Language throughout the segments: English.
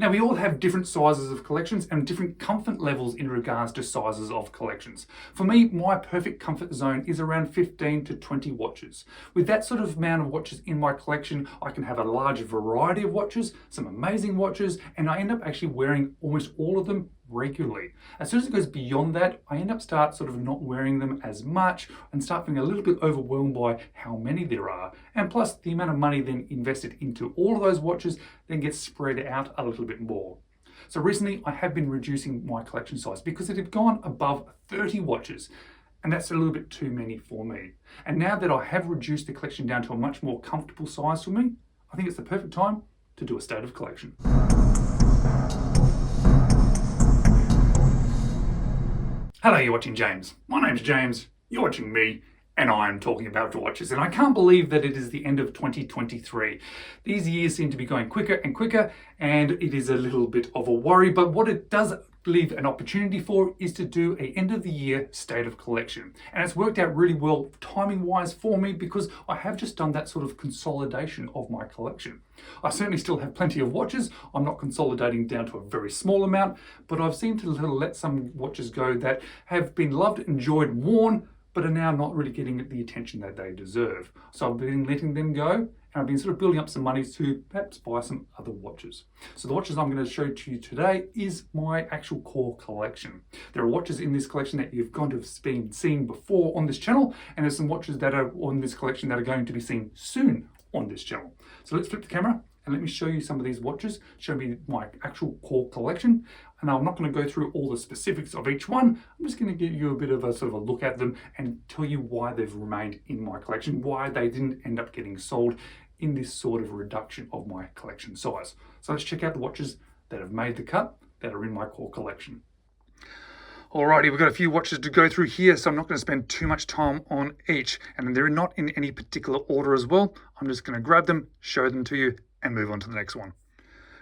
Now, we all have different sizes of collections and different comfort levels in regards to sizes of collections. For me, my perfect comfort zone is around 15 to 20 watches. With that sort of amount of watches in my collection, I can have a large variety of watches, some amazing watches, and I end up actually wearing almost all of them regularly. As soon as it goes beyond that, I end up start sort of not wearing them as much and start feeling a little bit overwhelmed by how many there are. And plus the amount of money then invested into all of those watches then gets spread out a little bit more. So recently I have been reducing my collection size because it had gone above 30 watches. And that's a little bit too many for me. And now that I have reduced the collection down to a much more comfortable size for me, I think it's the perfect time to do a state of collection. Hello, you're watching James. My name's James, you're watching me, and I'm talking about watches. And I can't believe that it is the end of 2023. These years seem to be going quicker and quicker, and it is a little bit of a worry, but what it does leave an opportunity for is to do a end of the year state of collection. And it's worked out really well timing wise for me because I have just done that sort of consolidation of my collection. I certainly still have plenty of watches. I'm not consolidating down to a very small amount, but I've seemed to let some watches go that have been loved, enjoyed, worn, but are now not really getting the attention that they deserve. So I've been letting them go, and I've been sort of building up some money to perhaps buy some other watches. So the watches I'm going to show to you today is my actual core collection. There are watches in this collection that you've going to have been seen before on this channel, and there's some watches that are on this collection that are going to be seen soon on this channel. So let's flip the camera and let me show you some of these watches, show me my actual core collection. And I'm not going to go through all the specifics of each one. I'm just going to give you a bit of a sort of a look at them and tell you why they've remained in my collection, why they didn't end up getting sold in this sort of reduction of my collection size. So let's check out the watches that have made the cut that are in my core collection. Alrighty, we've got a few watches to go through here, so I'm not going to spend too much time on each. And they're not in any particular order as well. I'm just going to grab them, show them to you, and move on to the next one.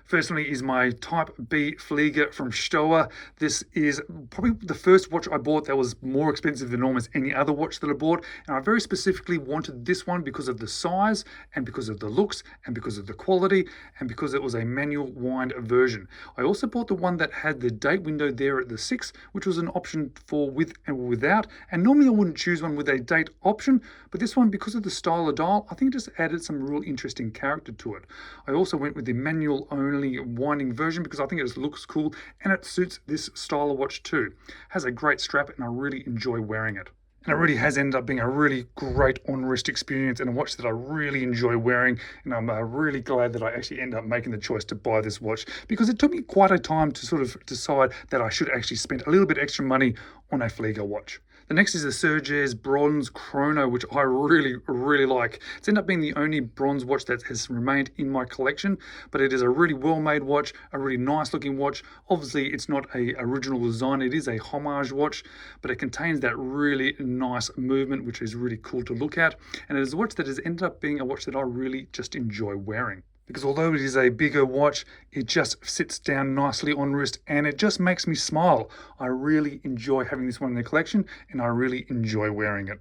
Firstly is my Type B Flieger from Stoa. This is probably the first watch I bought that was more expensive than almost any other watch that I bought. And I very specifically wanted this one because of the size and because of the looks and because of the quality and because it was a manual wind version. I also bought the one that had the date window there at the 6, which was an option for with and without. And normally I wouldn't choose one with a date option, but this one, because of the style of dial, I think it just added some real interesting character to it. I also went with the manual only winding version because I think it just looks cool and it suits this style of watch too. Has a great strap and I really enjoy wearing it. And it really has ended up being a really great on-wrist experience and a watch that I really enjoy wearing. And I'm really glad that I actually ended up making the choice to buy this watch because it took me quite a time to sort of decide that I should actually spend a little bit extra money on a Flieger watch. The next is the Sergei's Bronze Chrono, which I really like. It's ended up being the only bronze watch that has remained in my collection, but it is a really well-made watch, a really nice-looking watch. Obviously, it's not an original design. It is a homage watch, but it contains that really nice movement, which is really cool to look at. And it is a watch that has ended up being a watch that I really just enjoy wearing. Because although it is a bigger watch, it just sits down nicely on wrist and it just makes me smile. I really enjoy having this one in the collection and I really enjoy wearing it.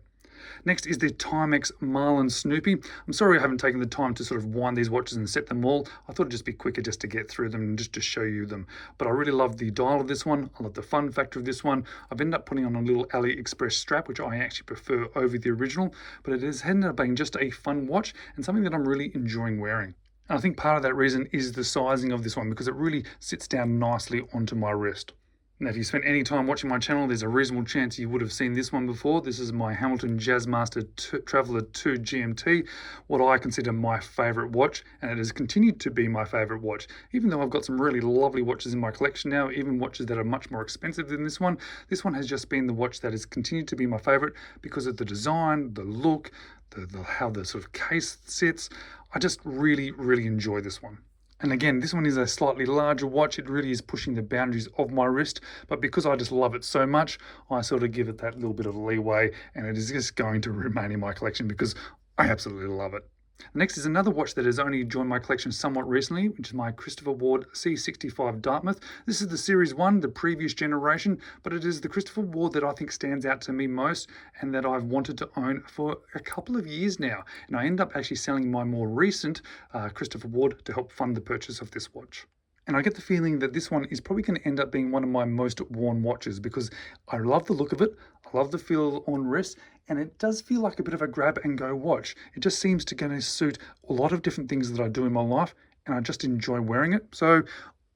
Next is the Timex Marlin Snoopy. I'm sorry I haven't taken the time to sort of wind these watches and set them all. I thought it'd just be quicker just to get through them and just to show you them. But I really love the dial of this one. I love the fun factor of this one. I've ended up putting on a little Aliexpress strap, which I actually prefer over the original. But it has ended up being just a fun watch and something that I'm really enjoying wearing. And I think part of that reason is the sizing of this one because it really sits down nicely onto my wrist. Now, if you spent any time watching my channel, there's a reasonable chance you would have seen this one before. This is my Hamilton Jazzmaster Traveller 2 GMT, what I consider my favourite watch, and it has continued to be my favourite watch. Even though I've got some really lovely watches in my collection now, even watches that are much more expensive than this one has just been the watch that has continued to be my favourite because of the design, the look, how the sort of case sits. I just really enjoy this one. And again, this one is a slightly larger watch. It really is pushing the boundaries of my wrist, but because I just love it so much, I sort of give it that little bit of leeway, and it is just going to remain in my collection because I absolutely love it. Next is another watch that has only joined my collection somewhat recently, which is my Christopher Ward C65 Dartmouth. This is the Series 1, the previous generation, but it is the Christopher Ward that I think stands out to me most and that I've wanted to own for a couple of years now. And I end up actually selling my more recent Christopher Ward to help fund the purchase of this watch. And I get the feeling that this one is probably going to end up being one of my most worn watches because I love the look of it. I love the feel on wrist, and it does feel like a bit of a grab and go watch. It just seems to going to suit a lot of different things that I do in my life, and I just enjoy wearing it. So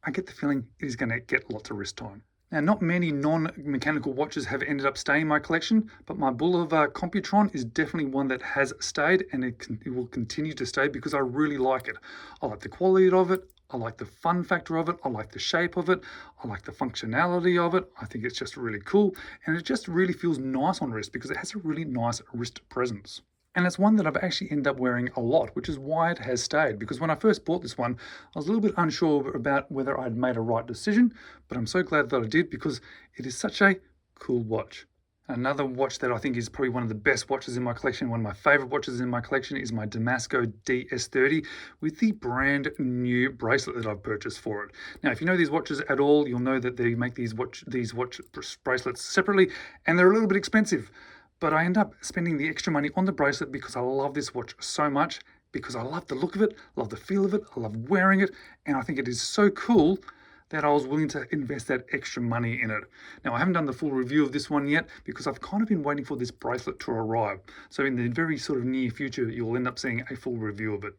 I get the feeling it is going to get lots of wrist time. Now, not many non-mechanical watches have ended up staying in my collection, but my Boulevard Computron is definitely one that has stayed, and it will continue to stay because I really like it. I like the quality of it. I like the fun factor of it. I like the shape of it. I like the functionality of it. I think it's just really cool, and it just really feels nice on wrist because it has a really nice wrist presence. And it's one that I've actually ended up wearing a lot, which is why it has stayed. Because when I first bought this one, I was a little bit unsure about whether I'd made a right decision, but I'm so glad that I did because it is such a cool watch. Another watch that I think is probably one of the best watches in my collection, one of my favorite watches in my collection, is my Damasco DS30 with the brand new bracelet that I've purchased for it. Now, if you know these watches at all, you'll know that they make these watch bracelets separately, and they're a little bit expensive. But I end up spending the extra money on the bracelet because I love this watch so much, because I love the look of it, love the feel of it, I love wearing it, and I think it is so cool that I was willing to invest that extra money in it. Now, I haven't done the full review of this one yet because I've kind of been waiting for this bracelet to arrive. So in the very sort of near future, you'll end up seeing a full review of it.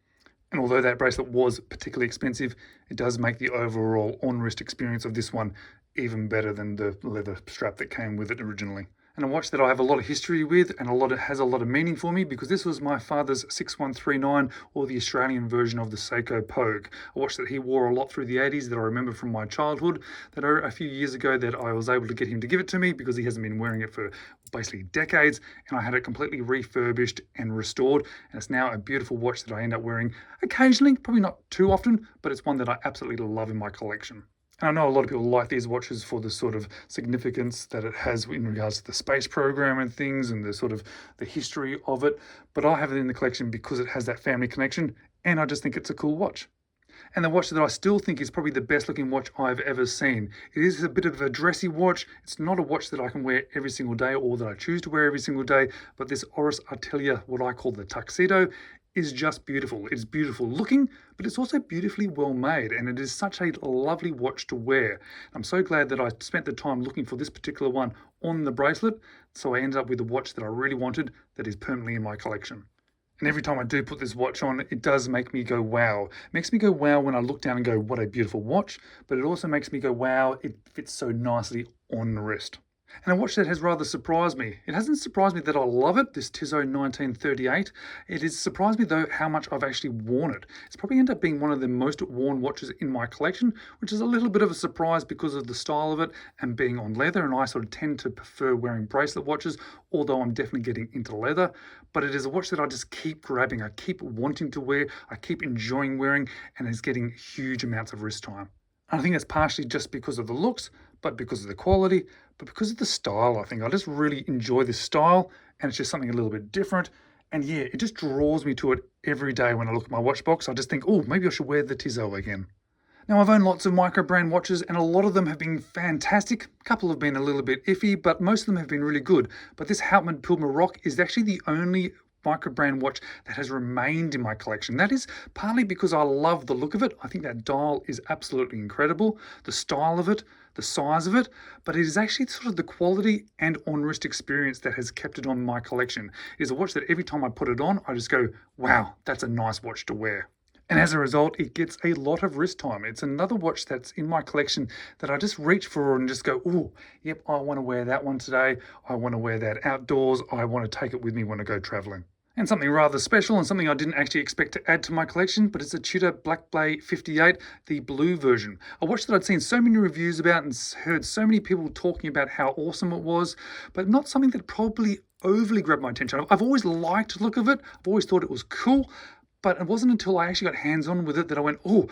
And although that bracelet was particularly expensive, it does make the overall on-wrist experience of this one even better than the leather strap that came with it originally. And a watch that I have a lot of history with, and has a lot of meaning for me because this was my father's 6139, or the Australian version of the Seiko Pogue, a watch that he wore a lot through the 80s that I remember from my childhood, that a few years ago that I was able to get him to give it to me because he hasn't been wearing it for basically decades, and I had it completely refurbished and restored, and it's now a beautiful watch that I end up wearing occasionally, probably not too often, but it's one that I absolutely love in my collection. And I know a lot of people like these watches for the sort of significance that it has in regards to the space program and things, and the sort of the history of it. But I have it in the collection because it has that family connection, and I just think it's a cool watch. And the watch that I still think is probably the best looking watch I've ever seen. It is a bit of a dressy watch. It's not a watch that I can wear every single day or that I choose to wear every single day, but this Oris Artelia, what I call the tuxedo, is just beautiful. It's beautiful looking, but it's also beautifully well made, and it is such a lovely watch to wear. I'm so glad that I spent the time looking for this particular one on the bracelet, so I ended up with a watch that I really wanted that is permanently in my collection. And every time I do put this watch on, it does make me go wow. It makes me go wow when I look down and go, what a beautiful watch, but it also makes me go wow, it fits so nicely on the wrist. And a watch that has rather surprised me. It hasn't surprised me that I love it, this Tissot 1938. It has surprised me though how much I've actually worn it. It's probably ended up being one of the most worn watches in my collection, which is a little bit of a surprise because of the style of it and being on leather, and I sort of tend to prefer wearing bracelet watches, although I'm definitely getting into leather. But it is a watch that I just keep grabbing, I keep wanting to wear, I keep enjoying wearing, and it's getting huge amounts of wrist time. And I think that's partially just because of the looks, but because of the quality, but because of the style. I think I just really enjoy this style, and it's just something a little bit different. And yeah, it just draws me to it every day when I look at my watch box. I just think, oh, maybe I should wear the Tissot again. Now, I've owned lots of micro-brand watches, and a lot of them have been fantastic. A couple have been a little bit iffy, but most of them have been really good. But this Houtman Pilmer Rock is actually the only micro-brand watch that has remained in my collection. That is partly because I love the look of it. I think that dial is absolutely incredible, the style of it, the size of it, but it is actually sort of the quality and on-wrist experience that has kept it on my collection. It is a watch that every time I put it on, I just go, wow, that's a nice watch to wear. And as a result, it gets a lot of wrist time. It's another watch that's in my collection that I just reach for and just go, oh, yep, I want to wear that one today. I want to wear that outdoors. I want to take it with me when I go traveling. And something rather special, and something I didn't actually expect to add to my collection, but it's a Tudor Black Bay 58, the blue version. A watch that I'd seen so many reviews about and heard so many people talking about how awesome it was, but not something that probably overly grabbed my attention. I've always liked the look of it. I've always thought it was cool, but it wasn't until I actually got hands-on with it that I went, oh,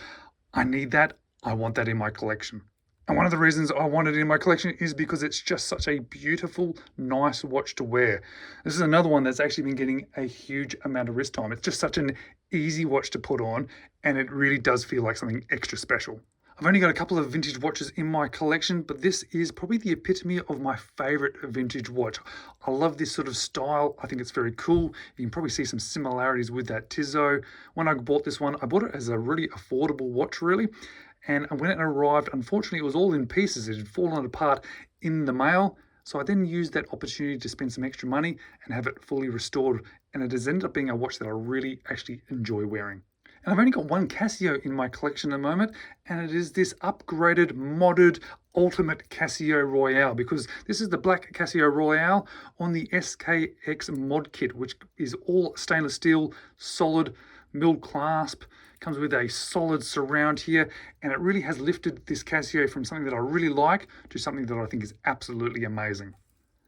I need that. I want that in my collection. And one of the reasons I want it in my collection is because it's just such a beautiful, nice watch to wear. This is another one that's actually been getting a huge amount of wrist time. It's just such an easy watch to put on, and it really does feel like something extra special. I've only got a couple of vintage watches in my collection, but this is probably the epitome of my favorite vintage watch. I love this sort of style. I think it's very cool. You can probably see some similarities with that Tissot. When I bought this one, I bought it as a really affordable watch, really. And when it arrived, unfortunately, it was all in pieces. It had fallen apart in the mail. So I then used that opportunity to spend some extra money and have it fully restored. And it has ended up being a watch that I really actually enjoy wearing. And I've only got one Casio in my collection at the moment, and it is this upgraded, modded, ultimate Casio Royale, because this is the black Casio Royale on the SKX mod kit, which is all stainless steel, solid, milled clasp, comes with a solid surround here, and it really has lifted this Casio from something that I really like to something that I think is absolutely amazing.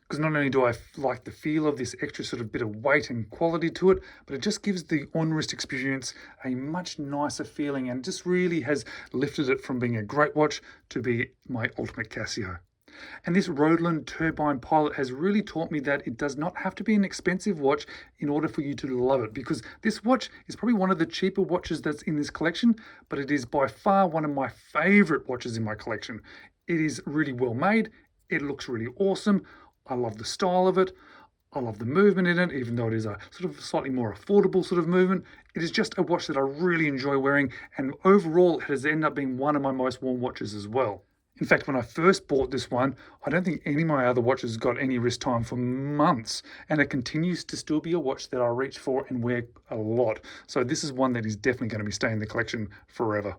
Because not only do I like the feel of this extra sort of bit of weight and quality to it, but it just gives the on-wrist experience a much nicer feeling and just really has lifted it from being a great watch to be my ultimate Casio. And this Roland Turbine Pilot has really taught me that it does not have to be an expensive watch in order for you to love it, because this watch is probably one of the cheaper watches that's in this collection, but it is by far one of my favorite watches in my collection. It is really well made. It looks really awesome. I love the style of it. I love the movement in it, even though it is a sort of slightly more affordable sort of movement. It is just a watch that I really enjoy wearing, and overall it has ended up being one of my most worn watches as well. In fact, when I first bought this one, I don't think any of my other watches got any wrist time for months, and it continues to still be a watch that I reach for and wear a lot. So this is one that is definitely going to be staying in the collection forever.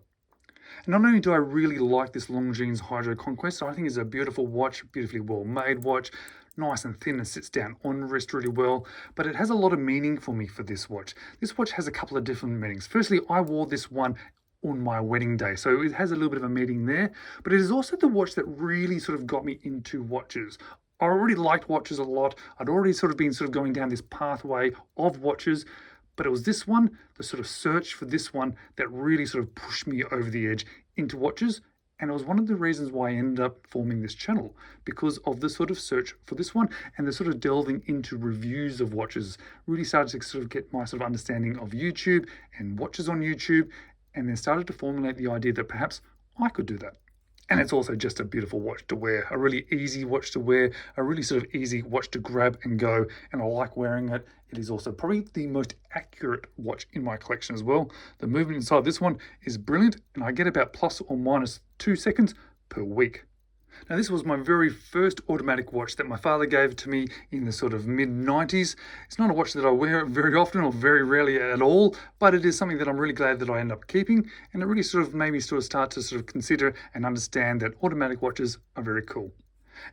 And not only do I really like this Longines Hydro Conquest, I think it's a beautiful watch, beautifully well made watch, nice and thin and sits down on wrist really well, but it has a lot of meaning for me for this watch. This watch has a couple of different meanings. Firstly, I wore this one on my wedding day, so it has a little bit of a meaning there, but it is also the watch that really sort of got me into watches. I already liked watches a lot. I'd already sort of been going down this pathway of watches, but it was this one, the sort of search for this one, that really sort of pushed me over the edge into watches. And it was one of the reasons why I ended up forming this channel, because of the sort of search for this one and the sort of delving into reviews of watches. Really started to sort of get my sort of understanding of YouTube and watches on YouTube, and then started to formulate the idea that perhaps I could do that. And it's also just a beautiful watch to wear, a really easy watch to wear, a really sort of easy watch to grab and go, and I like wearing it. It is also probably the most accurate watch in my collection as well. The movement inside this one is brilliant, and I get about plus or minus 2 seconds per week. Now, this was my very first automatic watch that my father gave to me in the sort of mid-90s. It's not a watch that I wear very often or very rarely at all, but it is something that I'm really glad that I end up keeping, and it really sort of made me start to consider and understand that automatic watches are very cool.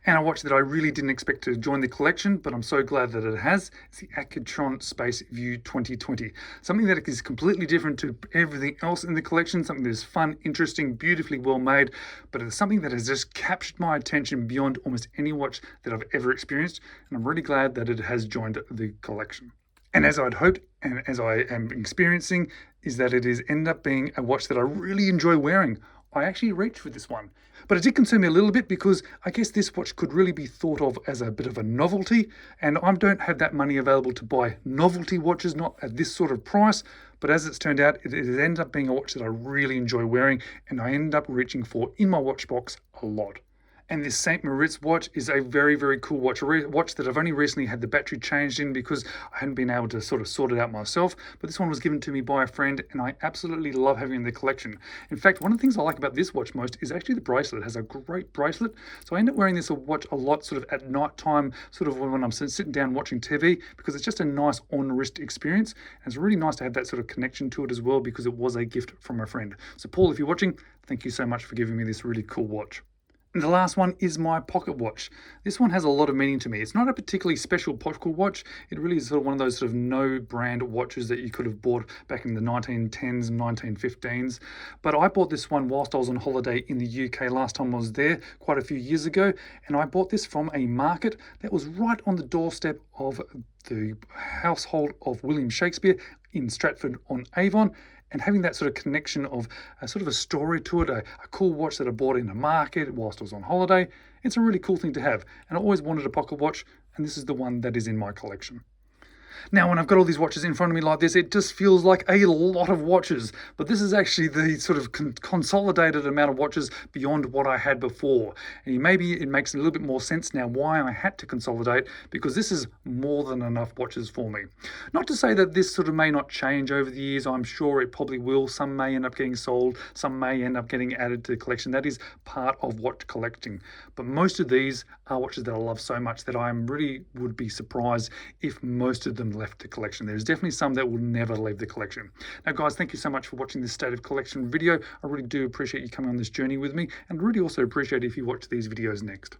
And a watch that I really didn't expect to join the collection, but I'm so glad that it has, is the Accutron Space View 2020. Something that is completely different to everything else in the collection, something that is fun, interesting, beautifully well made, but it's something that has just captured my attention beyond almost any watch that I've ever experienced, and I'm really glad that it has joined the collection. And as I'd hoped, and as I am experiencing, is that it is ended up being a watch that I really enjoy wearing. I actually reached for this one. But it did concern me a little bit, because I guess this watch could really be thought of as a bit of a novelty, and I don't have that money available to buy novelty watches, not at this sort of price. But as it's turned out, it ended up being a watch that I really enjoy wearing, and I end up reaching for in my watch box a lot. And this St. Moritz watch is a very, very cool watch. A watch that I've only recently had the battery changed in, because I hadn't been able to sort of sort it out myself. But this one was given to me by a friend, and I absolutely love having it in the collection. In fact, one of the things I like about this watch most is actually the bracelet. It has a great bracelet. So I end up wearing this watch a lot sort of at night time, sort of when I'm sitting down watching TV, because it's just a nice on-wrist experience. And it's really nice to have that sort of connection to it as well, because it was a gift from a friend. So Paul, if you're watching, thank you so much for giving me this really cool watch. And the last one is my pocket watch. This one has a lot of meaning to me. It's not a particularly special pocket watch. It really is sort of one of those sort of no brand watches that you could have bought back in the 1910s and 1915s. But I bought this one whilst I was on holiday in the UK last time I was there, quite a few years ago. And I bought this from a market that was right on the doorstep of the household of William Shakespeare in Stratford-on-Avon. And having that sort of connection of a sort of a story to it, a cool watch that I bought in a market whilst I was on holiday, it's a really cool thing to have. And I always wanted a pocket watch, and this is the one that is in my collection. Now, when I've got all these watches in front of me like this, it just feels like a lot of watches, but this is actually the sort of consolidated amount of watches beyond what I had before. And maybe it makes a little bit more sense now why I had to consolidate, because this is more than enough watches for me. Not to say that this sort of may not change over the years. I'm sure it probably will. Some may end up getting sold, some may end up getting added to the collection. That is part of watch collecting. But most of these are watches that I love so much that I really would be surprised if most of them left the collection. There's definitely some that will never leave the collection. Now guys, thank you so much for watching this State of Collection video. I really do appreciate you coming on this journey with me, and really also appreciate if you watch these videos next.